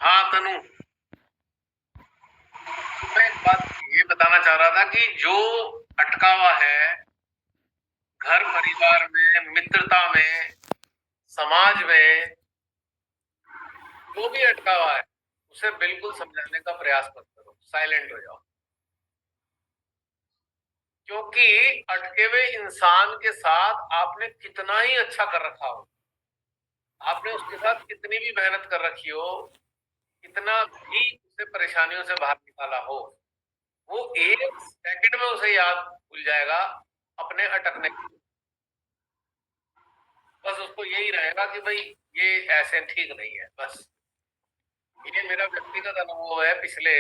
हाँ तनु, मैं एक बात ये बताना चाह रहा था कि जो अटका हुआ है घर परिवार में, मित्रता में, समाज में, जो भी अटका हुआ है उसे बिल्कुल समझाने का प्रयास मत करो, साइलेंट हो जाओ। क्योंकि अटके हुए इंसान के साथ आपने कितना ही अच्छा कर रखा हो, आपने उसके साथ कितनी भी मेहनत कर रखी हो, कितना भी उसे परेशानियों से बाहर निकाला हो, वो एक सेकंड में उसे याद भूल जाएगा अपने अटकने। बस उसको यही रहेगा कि भाई ये ऐसे ठीक नहीं है। बस ये मेरा व्यक्तिगत अनुभव है, पिछले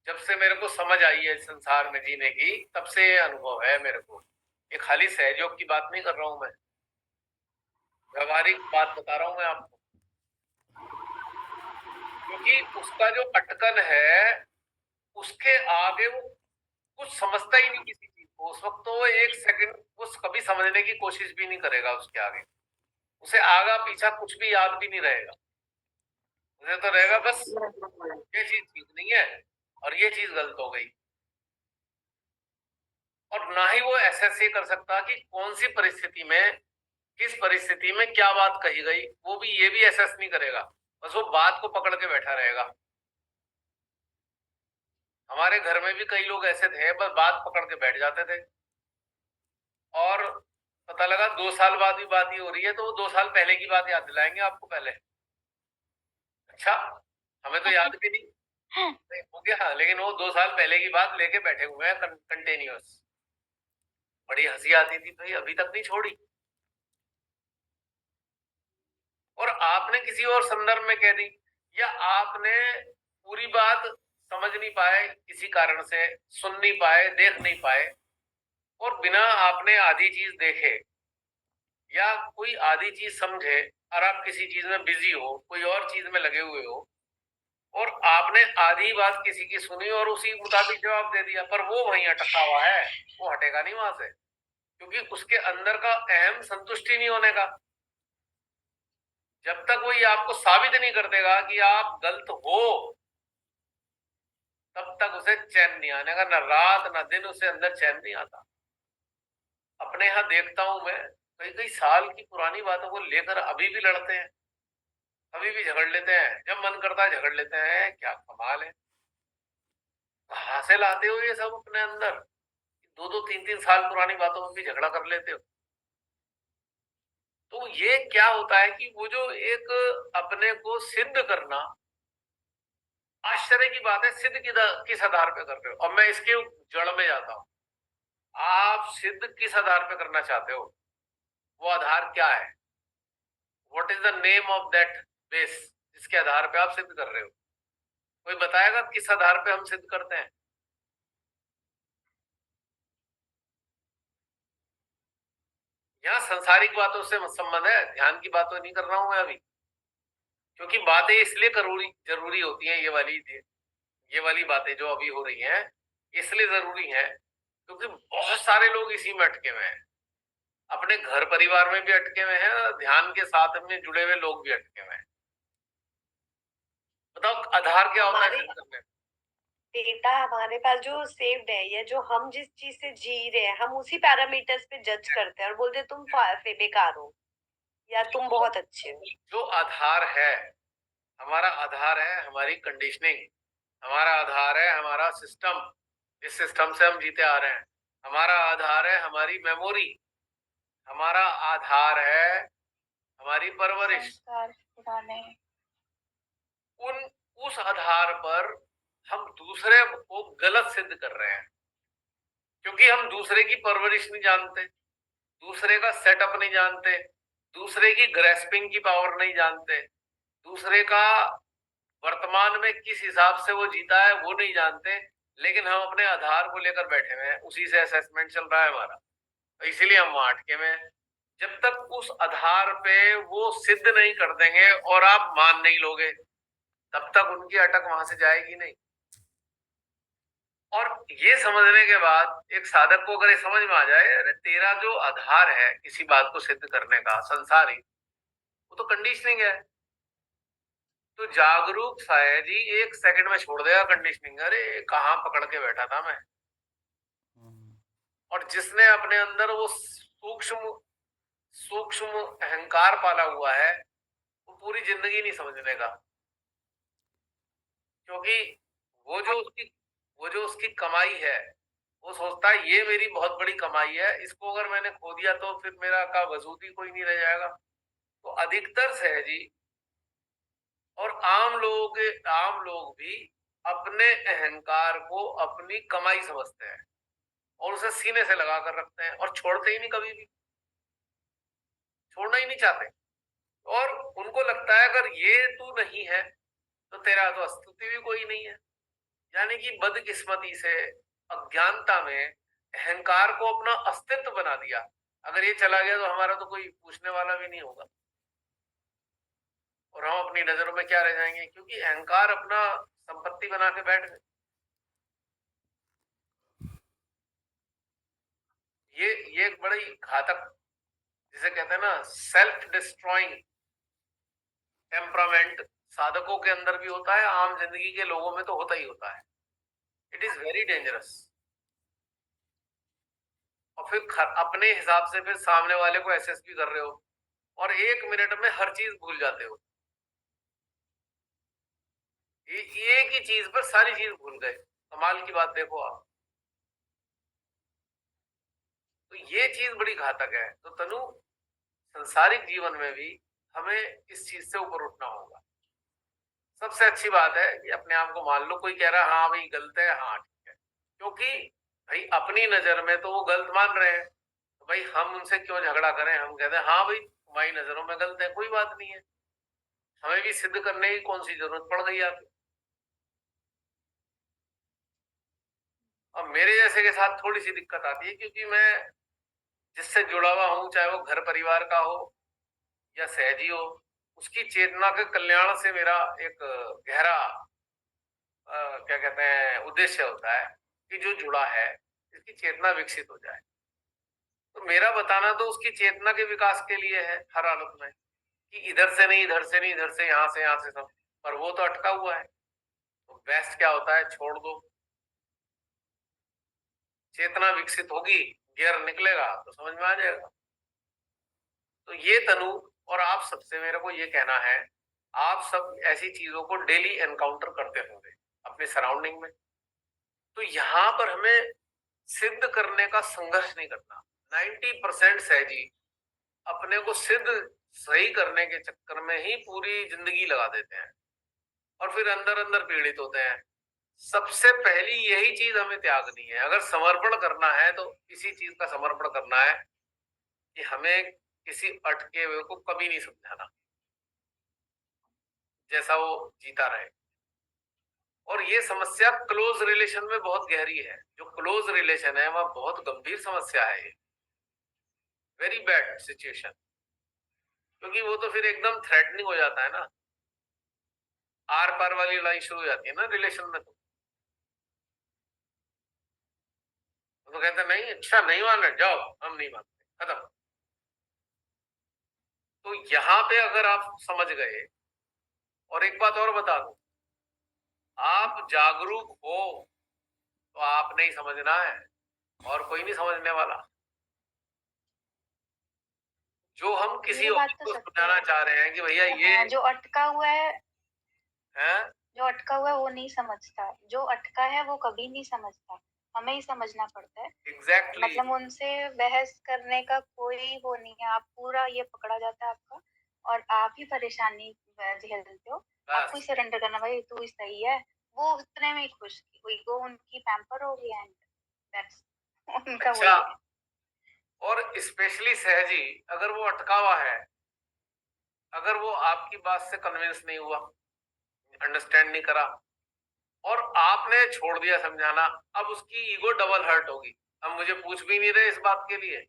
जब से मेरे को समझ आई है संसार में जीने की, तब से ये अनुभव है मेरे को। ये खाली सहयोग की बात नहीं कर रहा हूं मैं, व्यवहारिक बात बता रहा हूं मैं आपको। क्योंकि उसका जो अटकन है, उसके आगे वो कुछ समझता ही नहीं किसी चीज को। उस वक्त तो वो एक सेकंड वो कभी समझने की कोशिश भी नहीं करेगा। उसके आगे उसे आगा पीछा कुछ भी याद भी नहीं रहेगा। उसे तो रहेगा बस ये चीज ठीक नहीं है और ये चीज गलत हो गई। और ना ही वो एसेस ये कर सकता कि कौन सी परिस्थिति में, किस परिस्थिति में क्या बात कही गई, वो भी ये भी एसेस नहीं करेगा। बस वो बात को पकड़ के बैठा रहेगा। हमारे घर में भी कई लोग ऐसे थे, बस बात पकड़ के बैठ जाते थे और पता लगा 2 साल बाद भी बात ही हो रही है तो वो 2 साल पहले की बात याद दिलाएंगे आपको पहले। अच्छा, हमें तो याद भी नहीं हो गया, लेकिन वो 2 साल पहले की बात लेके बैठे हुए हैं कंटिन्यूअस। बड़ी हंसी आती थी, भाई अभी तक नहीं छोड़ी। और आपने किसी और संदर्भ में कह दी, या आपने पूरी बात समझ नहीं पाए, किसी कारण से सुन नहीं पाए, देख नहीं पाए, और बिना आपने आधी चीज देखे या कोई आधी चीज समझे, और आप किसी चीज में बिजी हो, कोई और चीज में लगे हुए हो, और आपने आधी बात किसी की सुनी और उसी मुताबिक जवाब दे दिया, पर वो वहीं अटका हुआ है। वो हटेगा नहीं वहां से, क्योंकि उसके अंदर का अहम संतुष्टि नहीं होने का। जब तक वो ये आपको साबित नहीं कर देगा कि आप गलत हो, तब तक उसे चैन नहीं आने का। न रात न दिन उसे अंदर चैन नहीं आता। अपने यहाँ देखता हूं मैं, कई कई साल की पुरानी बातों को लेकर अभी भी लड़ते हैं, अभी भी झगड़ लेते हैं। जब मन करता है झगड़ लेते हैं। क्या कमाल है, कहां से लाते हो ये सब अपने अंदर? 2-2 3-3 साल पुरानी बातों में भी झगड़ा कर लेते हो। तो ये क्या होता है कि वो जो एक अपने को सिद्ध करना, आश्चर्य की बात है, सिद्ध किस आधार पे कर रहे हो? और मैं इसके जड़ में जाता हूं। आप सिद्ध किस आधार पे करना चाहते हो? वो आधार क्या है? What is the name of that base जिसके आधार पे आप सिद्ध कर रहे हो? कोई बताएगा किस आधार पे हम सिद्ध करते हैं? यहाँ संसारिक बातों से संबंध है, ध्यान की बातों नहीं कर रहा हूं मैं अभी। क्योंकि बातें इसलिए जरूरी होती हैं, ये वाली बातें जो अभी हो रही हैं इसलिए जरूरी हैं क्योंकि बहुत सारे लोग इसी में अटके हुए हैं। अपने घर परिवार में भी अटके हुए हैं और ध्यान के साथ में जुड़े हुए लोग भी अटके हुए हैं। बताओ आधार क्या होता है सिद्ध करने का? डेटा हमारे पास जो सेव्ड है, या जो हम जिस चीज से जी रहे हैं, हम उसी पैरामीटर्स पे जज करते हैं और बोलते हैं तुम बेकार हो या तुम जो बहुत अच्छे हो। जो आधार है, हमारा आधार है हमारी कंडीशनिंग, हमारा आधार है हमारा सिस्टम, जिस सिस्टम से हम जीते आ रहे हैं। हमारा आधार है हमारी मेमोरी, हमारा आधार है हमारी परवरिश। संस्कार पुराने। उन उस आधार पर हम दूसरे को गलत सिद्ध कर रहे हैं, क्योंकि हम दूसरे की परवरिश नहीं जानते, दूसरे का सेटअप नहीं जानते, दूसरे की ग्रेस्पिंग की पावर नहीं जानते, दूसरे का वर्तमान में किस हिसाब से वो जीता है वो नहीं जानते। लेकिन हम अपने आधार को लेकर बैठे हुए हैं, उसी से असेसमेंट चल रहा है हमारा। तो इसीलिए हम वहां अटके में हैं। जब तक उस आधार पे वो सिद्ध नहीं कर देंगे और आप मान नहीं लोगे, तब तक उनकी अटक वहां से जाएगी नहीं। और ये समझने के बाद एक साधक को अगर ये समझ में आ जाए, अरे तेरा जो आधार है किसी बात को सिद्ध करने का संसारिक, वो तो कंडीशनिंग है। तो जागरूक सा है जी, 1 सेकंड में छोड़ देगा कंडीशनिंग, अरे कहाँ पकड़ के बैठा था मैं। और जिसने अपने अंदर वो सूक्ष्म सूक्ष्म अहंकार पाला हुआ है, वो पूरी जिंदगी नहीं समझने का, क्योंकि वो जो उसकी वो जो उसकी कमाई है, वो सोचता है ये मेरी बहुत बड़ी कमाई है, इसको अगर मैंने खो दिया तो फिर मेरा का वजूद ही कोई नहीं रह जाएगा। तो अधिकतर सहजी और आम लोग भी अपने अहंकार को अपनी कमाई समझते हैं और उसे सीने से लगा कर रखते हैं और छोड़ते ही नहीं, कभी भी छोड़ना ही नहीं चाहते। और उनको लगता है अगर ये तू नहीं है तो तेरा तो अस्तित्व भी कोई नहीं है। यानी कि बदकिस्मती से, अज्ञानता में अहंकार को अपना अस्तित्व बना दिया। अगर ये चला गया तो हमारा तो कोई पूछने वाला भी नहीं होगा और हम अपनी नजरों में क्या रह जाएंगे, क्योंकि अहंकार अपना संपत्ति बना के बैठ गए। ये एक बड़ी घातक, जिसे कहते हैं ना सेल्फ डिस्ट्रॉइंग टेम्परामेंट, साधकों के अंदर भी होता है, आम जिंदगी के लोगों में तो होता ही होता है। It is very dangerous. और फिर अपने हिसाब से फिर सामने वाले को एसेस भी कर रहे हो और 1 मिनट में हर चीज भूल जाते हो। एक ही चीज पर सारी चीज भूल गए, कमाल की बात देखो आप। तो ये चीज बड़ी घातक है। तो तनु, संसारिक जीवन में भी हमें इस चीज से ऊपर उठना होगा। सबसे अच्छी बात है कि अपने आप को मान लो, कोई कह रहा है हाँ भाई गलत है, हाँ ठीक है, क्योंकि भाई अपनी नजर में तो वो गलत मान रहे हैं, तो भाई हम उनसे क्यों झगड़ा करें। हम कहते हैं हाँ भाई तुम्हारी नजरों में गलत है, कोई बात नहीं है, हमें भी सिद्ध करने की कौन सी जरूरत पड़ गई आपको। अब मेरे जैसे के साथ थोड़ी सी दिक्कत आती है, क्योंकि मैं जिससे जुड़ा हुआ हूं, चाहे वो घर परिवार का हो या सहजी हो, उसकी चेतना के कल्याण से मेरा एक गहरा क्या कहते हैं उद्देश्य होता है कि जो जुड़ा है इसकी चेतना विकसित हो जाए। तो मेरा बताना तो उसकी चेतना के विकास के लिए है हर हालत में, कि इधर से नहीं, इधर से नहीं, इधर से, यहाँ से, यहाँ से सब, पर वो तो अटका हुआ है। तो बेस्ट क्या होता है, छोड़ दो, चेतना विकसित होगी, गियर निकलेगा तो समझ में आ जाएगा। तो ये तनु, और आप सबसे मेरे को ये कहना है, आप सब ऐसी चीजों को डेली एनकाउंटर करते होंगे अपने सराउंडिंग में। तो यहाँ पर हमें सिद्ध करने का संघर्ष नहीं करना। 90% सहजी अपने को सिद्ध सही करने के चक्कर में ही पूरी जिंदगी लगा देते हैं और फिर अंदर अंदर पीड़ित होते हैं। सबसे पहली यही चीज हमें त्यागनी है। अगर समर्पण करना है तो इसी चीज का समर्पण करना है कि हमें किसी अटके हुए को कभी नहीं समझाना, जैसा वो जीता रहे। और ये समस्या क्लोज रिलेशन में बहुत गहरी है। जो क्लोज रिलेशन है वह बहुत गंभीर समस्या है, वेरी बैड सिचुएशन, क्योंकि वो तो फिर एकदम थ्रेटनिंग हो जाता है ना, आर पार वाली लड़ाई शुरू हो जाती है ना रिलेशन में। तो कहते नहीं, अच्छा नहीं मान रहे, जाओ हम नहीं मानते, खत्म। तो यहाँ पे अगर आप समझ गए, और एक बात और बता दूं, आप जागरूक हो तो आपने ही समझना है और कोई नहीं समझने वाला। जो हम किसी ये और बात तो को सत्य समझाना है। चाह रहे हैं कि भैया ये हाँ, जो अटका हुआ है है, जो अटका हुआ है वो नहीं समझता, जो अटका है वो कभी नहीं समझता, हमें ही समझना पड़ता है। एग्जैक्टली मतलब उनसे बहस करने का कोई वो नहीं है, आप पूरा ये पकड़ा जाता है आपका और आप ही परेशानी झेलते हो। आपको ही बस। सरेंडर करना, भाई तू ही सही है, वो उतने में ही खुश, ईगो उनकी पैम्पर हो गया, एंड दैट्स उनका अच्छा, वही है। और स्पेशली सहजी, अगर वो अटका हुआ है, अगर वो आपकी बात से कन्विंस नहीं हुआ, अंडरस्टैंड नहीं करा, और आपने छोड़ दिया समझाना, अब उसकी ईगो डबल हर्ट होगी। अब मुझे पूछ भी नहीं रहे इस बात के लिए,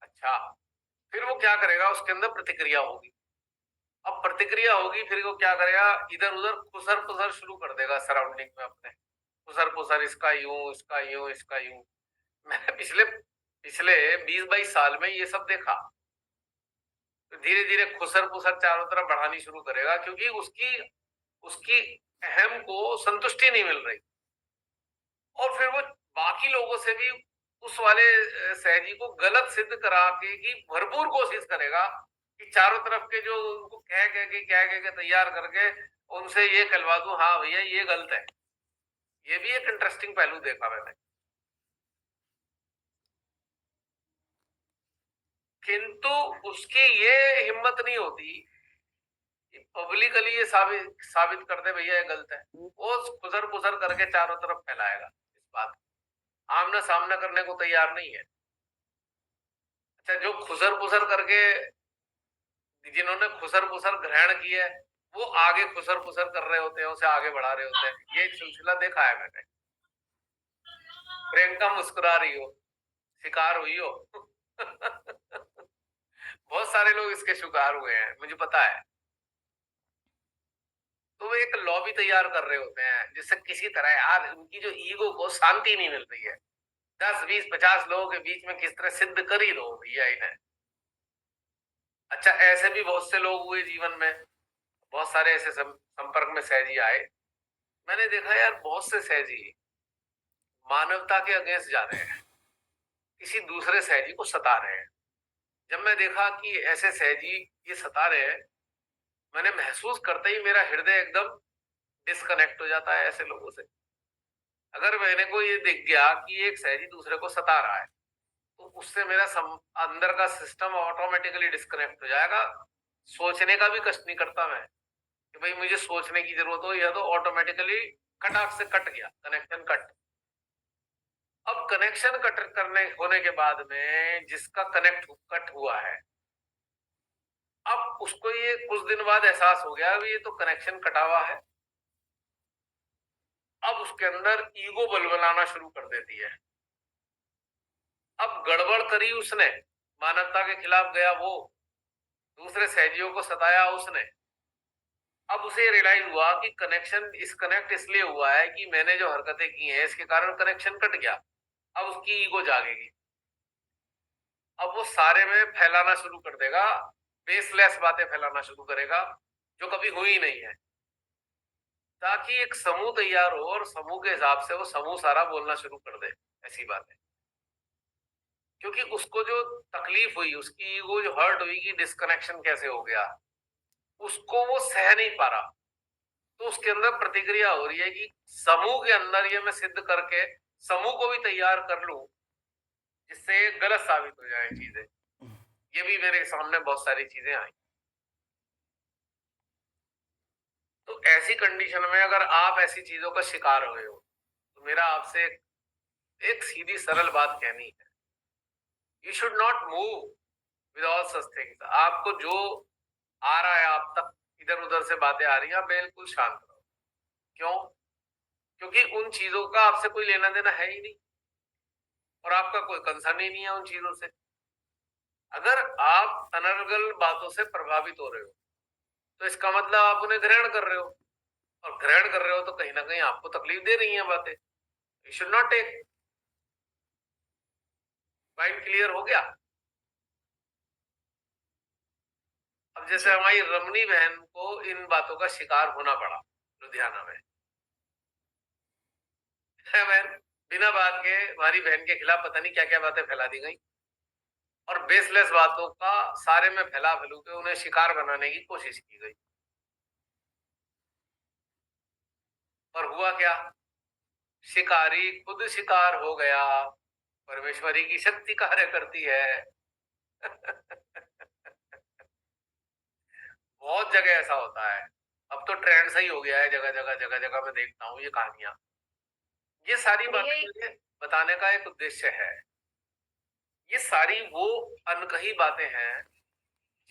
अच्छा, फिर वो क्या करेगा, उसके अंदर प्रतिक्रिया होगी। अब प्रतिक्रिया होगी, फिर वो क्या करेगा, इधर उधर खुसर पुसर शुरू कर देगा सराउंडिंग में अपने, खुसर पुसर, इसका यूं, इसका यूं, इसका यूं। मैंने पिछले पिछले 20-22 साल में ये सब देखा। तो धीरे धीरे खुसर पुसर चारों तरफ बढ़ानी शुरू करेगा, क्योंकि उसकी उसकी अहम को संतुष्टि नहीं मिल रही, और फिर वो बाकी लोगों से भी उस वाले सहजी को गलत सिद्ध करा के की भरपूर कोशिश करेगा कि चारों तरफ के जो उनको कह के तैयार करके उनसे ये कहलवा दूं, हाँ भैया ये गलत है। ये भी एक इंटरेस्टिंग पहलू देखा मैंने। किंतु उसकी ये हिम्मत नहीं होती कि पब्लिकली ये साबित कर दे भैया ये गलत है। वो खुजर पुजर करके चारों तरफ फैलाएगा इस बात, आमना सामना करने को तैयार नहीं है। अच्छा, जो खुसर पुसर करके, जिन्होंने खुसर पुसर ग्रहण की है, वो आगे खुसर पुसर कर रहे होते हैं, उसे आगे बढ़ा रहे होते हैं। ये सिलसिला देखा है मैंने। प्रियंका मुस्कुरा रही हो, शिकार हुई हो। बहुत सारे लोग इसके शिकार हुए हैं, मुझे पता है। तो वो एक लॉबी तैयार कर रहे होते हैं जिससे किसी तरह यार उनकी जो ईगो को शांति नहीं मिल रही है। 10, 20, 50 लोगों के बीच में किस तरह सिद्ध कर ही दो भैया इन्हें। अच्छा, ऐसे भी बहुत से लोग हुए जीवन में, बहुत सारे ऐसे संपर्क में सहजी आए। मैंने देखा यार बहुत से सहजी मानवता के अगेंस्ट जा रहे हैं, किसी दूसरे सहजी को सता रहे हैं। जब मैं देखा कि ऐसे सहजी ये सता रहे हैं, मैंने महसूस करते ही मेरा हृदय एकदम डिस्कनेक्ट हो जाता है ऐसे लोगों से। अगर मैंने को ये दिख गया कि एक सहजी दूसरे को सता रहा है, तो उससे मेरा अंदर का सिस्टम ऑटोमेटिकली डिस्कनेक्ट हो जाएगा। सोचने का भी कष्ट नहीं करता मैं कि भाई मुझे सोचने की जरूरत हो, या तो ऑटोमेटिकली कटाक से कट गया, कनेक्शन कट। अब कनेक्शन कट करने होने के बाद में जिसका कट हुआ है, अब उसको ये कुछ दिन बाद एहसास हो गया ये तो कनेक्शन कटा हुआ है। अब उसके अंदर ईगो बलबलाना शुरू कर देती है। अब गड़बड़ करी उसने, मानवता के खिलाफ गया वो, दूसरे सहजियों को सताया उसने। अब उसे रियलाइज हुआ कि कनेक्ट इसलिए हुआ है कि मैंने जो हरकतें की हैं इसके कारण कनेक्शन कट गया। अब उसकी ईगो जागेगी, अब वो सारे में फैलाना शुरू कर देगा, बेसलेस बातें फैलाना शुरू करेगा जो कभी हुई नहीं है, ताकि एक समूह तैयार हो और समूह के हिसाब से वो समूह सारा बोलना शुरू कर दे ऐसी बातें। क्योंकि उसको जो तकलीफ हुई, उसकी ईगो जो हर्ट हुई कि डिस्कनेक्शन कैसे हो गया, उसको वो सह नहीं पा रहा। तो उसके अंदर प्रतिक्रिया हो रही है कि समूह के अंदर ये मैं सिद्ध करके समूह को भी तैयार कर लूं जिससे गलत साबित हो जाए चीजें। ये भी मेरे सामने बहुत सारी चीजें आई। तो ऐसी कंडीशन में अगर आप ऐसी चीजों का शिकार हुए हो, तो मेरा आपसे एक सीधी सरल बात कहनी है, you should not move with all such things. आपको जो आ रहा है आप तक, इधर उधर से बातें आ रही हैं, बिल्कुल शांत रहो। क्यों? क्योंकि उन चीजों का आपसे कोई लेना देना है ही नहीं, और आपका कोई कंसर्न ही नहीं है उन चीजों से। अगर आप अनर्गल बातों से प्रभावित हो रहे हो, तो इसका मतलब आप उन्हें ग्रहण कर रहे हो, और ग्रहण कर रहे हो तो कहीं ना कहीं आपको तकलीफ दे रही है बातें। You should not take. Mind clear हो गया? अब जैसे हमारी रमनी बहन को इन बातों का शिकार होना पड़ा लुधियाना में, है बहन, बिना बात के हमारी बहन के खिलाफ पता नहीं क्या क्या बातें फैला दी गई, और बेसलेस बातों का सारे में फैला फैलू के उन्हें शिकार बनाने की कोशिश की गई। और हुआ क्या? शिकारी खुद शिकार हो गया। परमेश्वरी की शक्ति कार्य करती है। बहुत जगह ऐसा होता है। अब तो ट्रेंड सही हो गया है, जगह जगह मैं देखता हूँ ये कहानियां। ये सारी बातें मुझे बताने का एक उद्देश्य है, ये सारी वो अनकही बातें हैं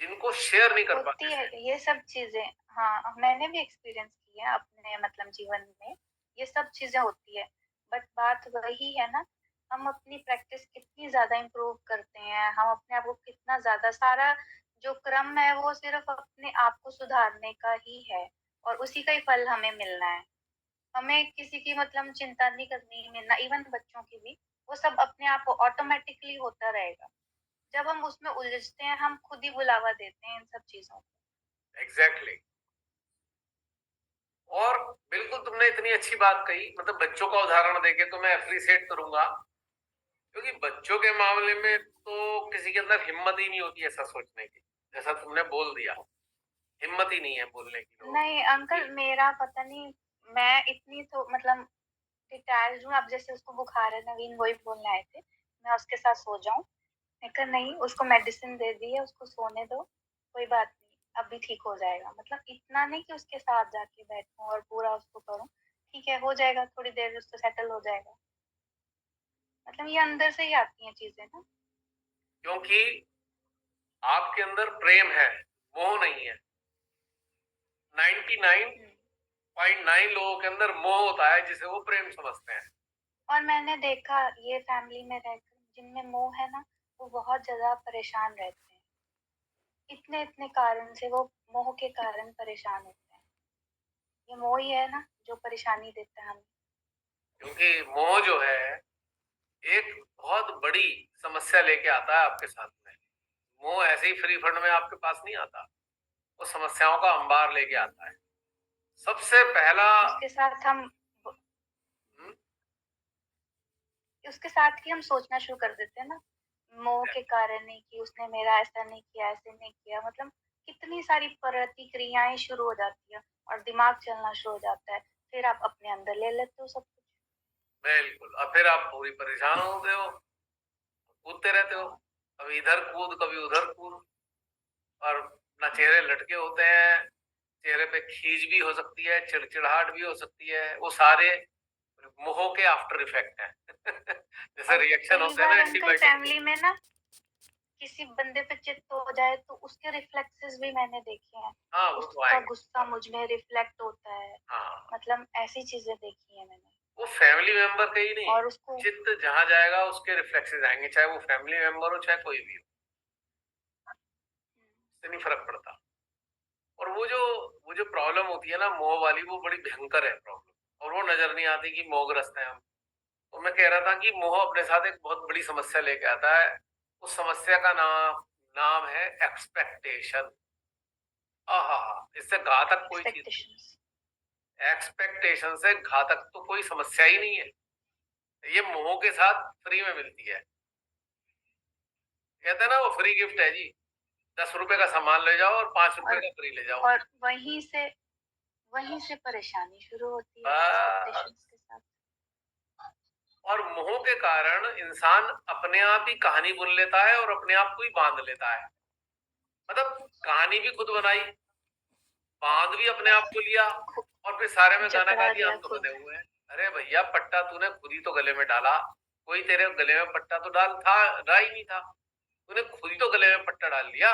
जिनको शेयर नहीं कर पाते होती है ये सब चीजें। हाँ, मैंने भी एक्सपीरियंस की है अपने मतलब जीवन में, ये सब चीजें होती है। बट बात वही है ना, हम अपनी प्रैक्टिस कितनी ज्यादा इम्प्रूव करते हैं, हम अपने आप को कितना ज्यादा, सारा जो क्रम है वो सिर्फ अपने आप को सुधारने का ही है, और उसी का ही फल हमें मिलना है। हमें किसी की मतलब चिंता नहीं करनी, मिलना इवन बच्चों की भी, वो सब अपने आप ऑटोमेटिकली होता रहेगा। जब हम उसमें उलझते हैं, हम खुद ही बुलावा देते हैं इन सब चीजों को। एग्जैक्टली। तुमने इतनी अच्छी बात कही, मतलब बच्चों का उदाहरण देके तो मैं अप्रिशिएट करूंगा, क्योंकि बच्चों के मामले में तो किसी के अंदर हिम्मत ही नहीं होती ऐसा सोचने की, जैसा तुमने बोल दिया, हिम्मत ही नहीं है बोलने की लोगों नहीं अंकल, मेरा पता नहीं, मैं इतनी तो मतलब डिटैच्ड हूँ। अब जैसे उसको बुखार है, नवीन वही बोलने आए थे, मैं उसके साथ सो जाऊं। मैं कहा नहीं, उसको मेडिसिन दे दी है, उसको सोने दो, कोई बात नहीं, अभी ठीक हो जाएगा। मतलब इतना नहीं कि उसके साथ जाके बैठूं और पूरा उसको करूं, ठीक है हो जाएगा, थोड़ी देर उसको सेटल हो जाएगा। मतलब ये अंदर से ही आती हैं चीजें ना। क्योंकि आपके अंदर प्रेम है, मोह नहीं है। 99.9 लोगों के अंदर मोह होता है, जिसे वो प्रेम समझते हैं। और मैंने देखा ये फैमिली में रहकर जिनमें मोह है ना, वो बहुत ज्यादा परेशान रहते हैं। इतने इतने कारण से वो मोह के कारण परेशान होते हैं। ये मोह ही है ना जो परेशानी देता है हमें। क्योंकि मोह जो है एक बहुत बड़ी समस्या लेके आता है आपके साथ में। मोह ऐसे ही फ्री फंड में आपके पास नहीं आता, वो समस्याओं का अंबार लेके आता है। सबसे पहला उसके साथ हम हम्म, उसके साथ ही हम सोचना शुरू कर देते हैं ना, मोह के कारण नहीं, कि उसने मेरा ऐसा नहीं किया, ऐसे नहीं किया। मतलब कितनी सारी प्रतिक्रियाएं शुरू हो जाती है और दिमाग चलना शुरू हो जाता है। फिर आप अपने अंदर ले लेते हो सब कुछ। बिल्कुल, और फिर आप पूरी परेशान होते हो, कूदते रहते हो, हाँ। कभी इधर कूद कभी उधर कूद, और ना चेहरे लटके होते हैं, चेहरे पे खीज भी हो सकती है, चिड़चिड़ाहट भी हो सकती है, वो सारे मोह के आफ्टर इफेक्ट हैं। जैसे और रिएक्शन कई होते हैं ना बार अंकल एंटीबायोटिक के। फैमिली में ना किसी बंदे पे चित्त हो जाए तो उसके रिफ्लेक्सेस भी मैंने देखे हैं। हाँ, वो तो उसका आएंगे। गुस्सा मुझ में रिफ्लेक्ट होता है। हाँ, मतलब ऐसी चीजें देखी है मैंने। वो फैमिली मेंबर का ही नहीं, और उसको चित्त जहां जाएगा उसके रिफ्लेक्सेस आएंगे, चाहे वो फैमिली मेंबर हो चाहे कोई भी हो, इससे नहीं फर्क पड़ता। और वो जो प्रॉब्लम होती है ना मोह वाली, वो बड़ी भयंकर है प्रॉब्लम, और वो नजर नहीं आती कि मोहग्रस्त है हम। तो मैं कह रहा था कि मोह अपने साथ एक बहुत बड़ी समस्या लेके आता है। उस समस्या का नाम नाम है एक्सपेक्टेशन। इससे घातक कोई चीज नहीं। एक्सपेक्टेशंस। एक्सपेक्टेशन से घातक तो कोई समस्या ही नहीं है। ये मोह के साथ फ्री में मिलती है। कहते हैं ना वो फ्री गिफ्ट है जी, 10 रुपए का सामान ले जाओ और 5 रुपए और का फ्री ले जाओ। और वहीं से परेशानी शुरू होती है बस। एक्सपेक्टेशंस के साथ। और मोह के कारण इंसान अपने आप ही कहानी बुन लेता है और अपने आप को ही बांध लेता है। मतलब कहानी भी खुद बनाई, बांध भी अपने आप को लिया, और फिर सारे में गाना गा जकड़ा दिया लिया हम तो खुद। बंधे हुए हैं। अरे भैया, पट्टा तूने खुद ही तो गले में डाला, कोई तेरे गले में पट्टा तो डाल था रहा ही नहीं था, तूने खुद ही तो गले में पट्टा डाल लिया,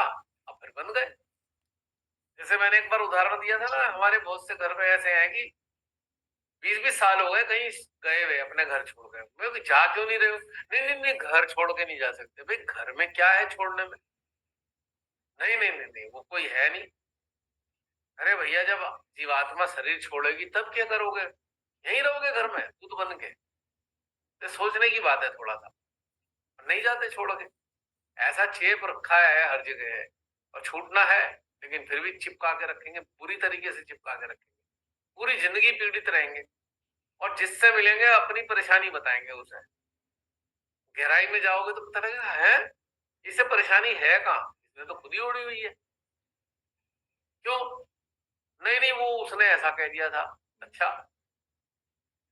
अब फिर बंध गए। जैसे मैंने एक बार उदाहरण दिया था ना, जी। हमारे बहुत से घर में ऐसे हैं कि 20-20 साल हो गए कहीं गए हुए, अपने घर छोड़ गए। मैं कि जा क्यों नहीं रहे हो? नहीं नहीं नहीं, घर छोड़ के नहीं जा सकते। भाई घर में क्या है छोड़ने में? नहीं नहीं नहीं नहीं, वो कोई है नहीं। अरे भैया, जब जीवात्मा शरीर छोड़ेगी तब क्या करोगे? यहीं रहोगे घर में भूत बन के? तो सोचने की बात है थोड़ा सा। नहीं जाते छोड़ के, ऐसा चेप रखा है हर जगह, और छूटना है लेकिन फिर भी चिपका के रखेंगे, पूरी तरीके से चिपका के रखेंगे, पूरी जिंदगी पीड़ित रहेंगे। और जिससे मिलेंगे अपनी परेशानी बताएंगे उसे। गहराई में जाओगे तो पता लगेगा है इसे परेशानी है कहाँ, इसने तो खुद ही ओढ़ी हुई है। क्यों? नहीं नहीं, वो उसने ऐसा कह दिया था। अच्छा,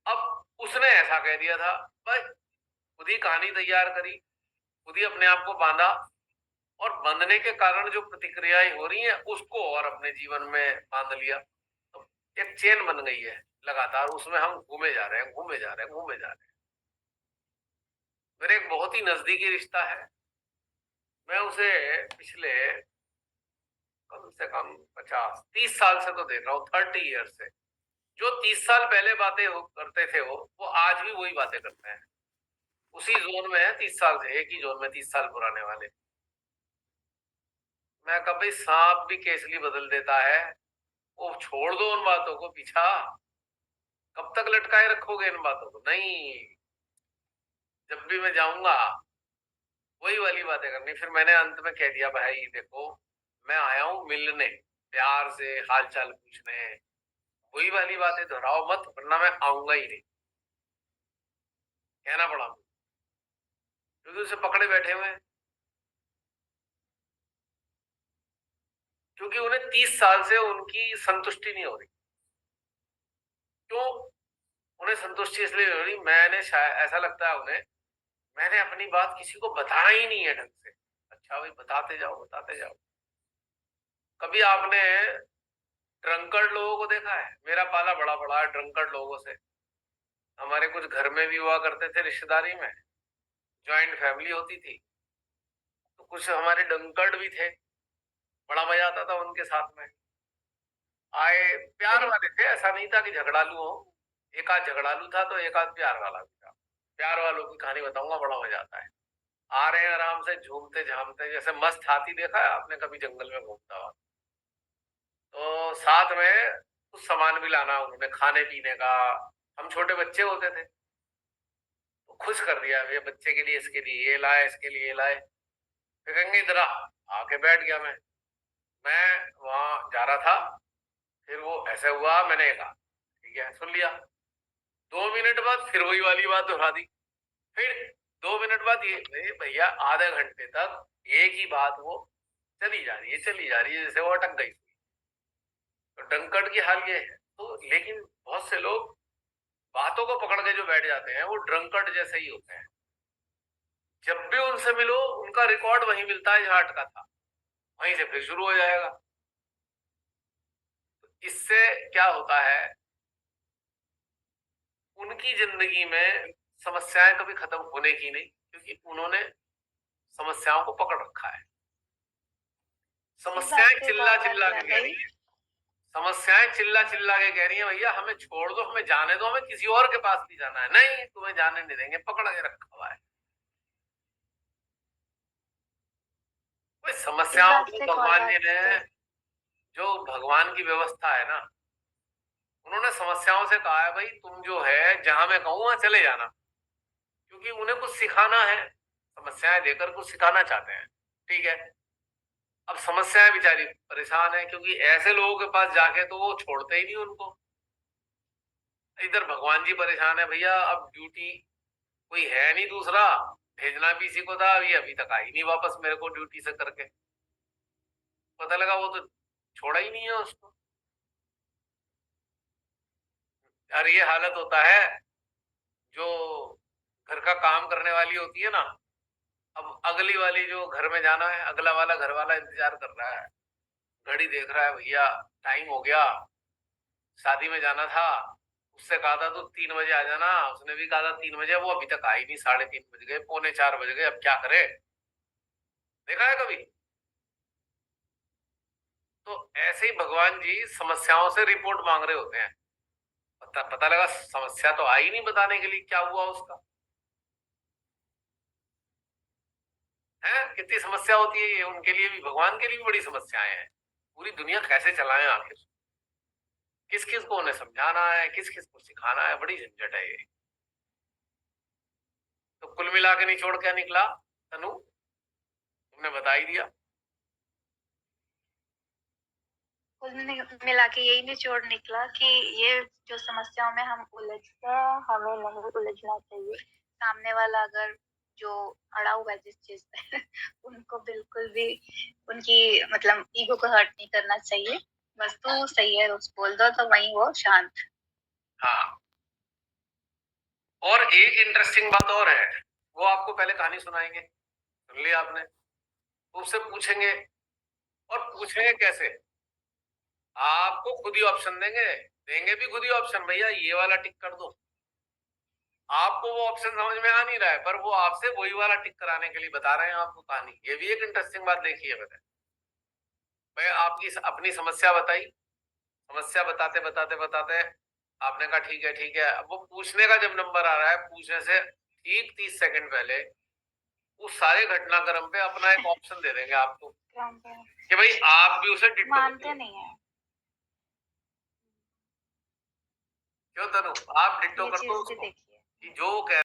अब उसने ऐसा कह दिया था भाई, खुद ही कहानी तैयार करी, खुद ही अपने आप को बांधा, और बंधने के कारण जो प्रतिक्रियाएं हो रही हैं उसको और अपने जीवन में बांध लिया। तो एक चेन बन गई है लगातार, उसमें हम घूमे जा रहे हैं घूमे जा रहे हैं घूमे जा रहे हैं। मेरे एक बहुत ही नजदीकी रिश्ता है, मैं उसे पिछले कम से कम 50-30 साल से तो देख रहा हूँ, 30 ईयर से। जो 30 साल पहले बातें करते थे वो आज भी वही बातें करते हैं। उसी जोन में है 30 साल से, एक ही जोन में 30 साल पुराने वाले। मैं कभी सांप भी केसली बदल देता है, वो छोड़ दो उन बातों को पीछा, कब तक लटकाए रखोगे इन बातों को? नहीं, जब भी मैं जाऊंगा वही वाली बातें करनी। फिर मैंने अंत में कह दिया भाई देखो, मैं आया हूं मिलने, प्यार से हाल चाल पूछने, वही वाली बातें दोहराओ मत, वरना मैं आऊंगा ही नहीं, कहना पड़ा मुझे, क्योंकि उसे पकड़े बैठे हुए हैं। क्योंकि उन्हें 30 साल से उनकी संतुष्टि नहीं हो रही। क्यों उन्हें संतुष्टि इसलिए नहीं हो रही, मैंने शायद ऐसा लगता है उन्हें, मैंने अपनी बात किसी को बताना ही नहीं है ढंग से। अच्छा भाई, बताते जाओ बताते जाओ। कभी आपने ड्रंकर्ड लोगों को देखा है? मेरा पाला बड़ा बड़ा है ड्रंकर्ड लोगों से। हमारे कुछ घर में भी हुआ करते थे, रिश्तेदारी में ज्वाइंट फैमिली होती थी, तो कुछ हमारे ड्रंकर्ड भी थे, बड़ा मजा आता था उनके साथ में। आए प्यार वाले थे, ऐसा नहीं था कि झगड़ालू हो। एक आध झगड़ालू था तो एक आध प्यार वाला भी था। प्यार वालों की कहानी बताऊंगा, बड़ा मजा आता है। आ रहे हैं आराम से झूमते झामते, जैसे मस्त हाथी देखा है आपने कभी जंगल में घूमता हुआ, तो साथ में कुछ सामान भी लाना उन्होंने, खाने पीने का। हम छोटे बच्चे होते थे तो खुश कर दिया, ये बच्चे के लिए इसके लिए ये लाए, इसके लिए ये लाए। फिर कहेंगे इधर आ, आके बैठ गया मैं वहां जा रहा था, फिर वो ऐसा हुआ, मैंने कहा ठीक है सुन लिया। 2 मिनट बाद फिर वही वाली बात दोहरा दी। फिर 2 मिनट बाद ये, भैया आधे घंटे तक एक ही बात वो चली जा रही है चली जा रही है, जैसे वो अटक गई। तो डंकट की हाल ये है। तो लेकिन बहुत से लोग बातों को पकड़ के जो बैठ जाते हैं वो ड्रंकर्ड जैसे ही होते हैं। जब भी उनसे मिलो उनका रिकॉर्ड वहीं मिलता है जहां अटका था, वहीं से फिर शुरू हो जाएगा। तो इससे क्या होता है, उनकी जिंदगी में समस्याएं कभी खत्म होने की नहीं, क्योंकि उन्होंने समस्याओं को पकड़ रखा है। समस्याएं चिल्ला चिल्ला के कह रही है, समस्याएं चिल्ला चिल्ला के कह रही है भैया हमें छोड़ दो, हमें जाने दो, हमें किसी और के पास नहीं जाना है। नहीं, तुम्हें जाने नहीं देंगे, पकड़ के रखा हुआ है। समस्याओं को भगवान जी ने, जो भगवान की व्यवस्था है ना, उन्होंने समस्याओं से कहा है भाई तुम जो है जहां मैं कहूँ वहां चले जाना, क्योंकि उन्हें कुछ सिखाना है। समस्याएं देकर कुछ सिखाना चाहते हैं, ठीक है। अब समस्याएं बेचारी परेशान है, क्योंकि ऐसे लोगों के पास जाके तो वो छोड़ते ही नहीं उनको। इधर भगवान जी परेशान है, भैया अब ड्यूटी कोई है नहीं दूसरा, भेजना भी इसी को था, अभी तक आई नहीं वापस मेरे को ड्यूटी से करके। पता लगा वो तो छोड़ा ही नहीं है उसको। यार ये हालत होता है, जो घर का काम करने वाली होती है ना, अब अगली वाली जो घर में जाना है, अगला वाला घर वाला इंतजार कर रहा है, घड़ी देख रहा है, भैया टाइम हो गया, शादी में जाना था, उससे कहा था तो 3 बजे आ जाना, उसने भी कहा था 3 बजे, वो अभी तक आई नहीं, 3:30 बज गए, 3:45 बज गए, अब क्या करे। देखा है कभी? तो ऐसे ही भगवान जी समस्याओं से रिपोर्ट मांग रहे होते हैं। पता लगा समस्या तो आई नहीं बताने के लिए क्या हुआ उसका है। कितनी समस्या होती है ये, उनके लिए भी, भगवान के लिए भी बड़ी समस्याएं हैं। पूरी दुनिया कैसे चलाएं आखिर, किस किस को उन्हें समझाना है, किस किस को सिखाना है, बड़ी झंझट है ये। तो कुल मिला के निचोड़ क्या निकला तनु, तुमने बता ही दिया। कुल मिला के यही निचोड़ निकला कि ये जो समस्याओं में हम उलझते हैं, हमें नहीं उलझना चाहिए। सामने वाला अगर जो अड़ा हुआ है जिस चीज पे उनको बिल्कुल भी उनकी मतलब ईगो को हर्ट नहीं करना चाहिए। बस तू सही है उस बोल दो तो वहीं वो शांत। हाँ, और एक इंटरेस्टिंग बात और है, वो आपको पहले कहानी सुनाएंगे, सुन लिया आपने, उससे पूछेंगे, और पूछेंगे कैसे, आपको खुद ही ऑप्शन देंगे, देंगे भी खुद ही ऑप्शन, भैया ये वाला टिक कर दो। आपको वो ऑप्शन समझ में आ नहीं रहा है, पर वो आपसे वही वाला टिक कराने के लिए बता रहे हैं आपको कहानी। ये भी एक इंटरेस्टिंग बात देखी है मैंने। मैं आपकी अपनी समस्या बताई, समस्या बताते बताते बताते आपने कहा ठीक है। अब वो पूछने का जब नंबर आ रहा है, पूछने से ठीक 30 सेकंड पहले उस सारे घटनाक्रम पे अपना एक ऑप्शन दे देंगे आपको कि भाई आप भी उसे डिट्टो मानते नहीं है। क्यों तनु, आप डिट्टो कर दो उसको, कि जो कह